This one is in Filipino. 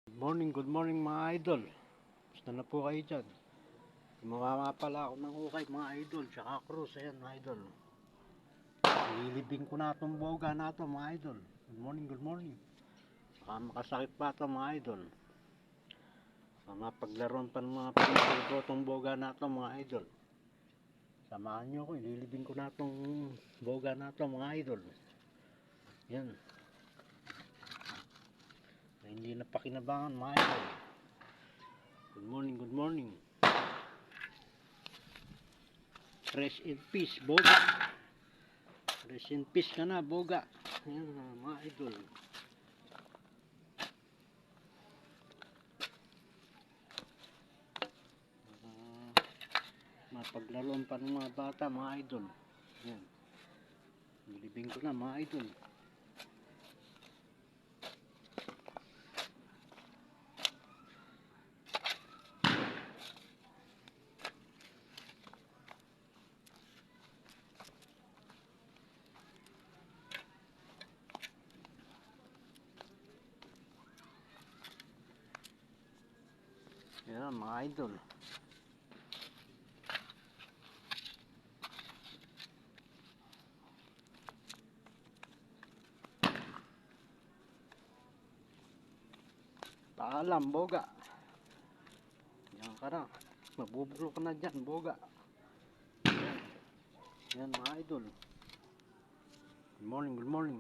Good morning mga idol. Gusto na po kayo dyan. Gumawa pala ako ng hukay mga idol, tsaka cruise, ayan mga idol. Ililibing ko na itong boga na ito mga idol. Good morning. Saka makasakit pa ito mga idol. Mapaglaruan pa ng mga pinagod ko itong boga na ito mga idol. Samahan nyo ko, ililibing ko na itong boga na ito mga idol. Yan. Hindi na pakinabangan mga idol. Good morning. Rest in peace, boga. Rest in peace ka na, boga. Ayan mga idol. Mapaglaruan pa ng mga bata, mga idol. Ayan. Nilibing ko na, mga idol. Ayan mga idol. Paalam, boga. Yan ka na. Mabubulo ka na dyan, boga. Ayan mga idol. Good morning.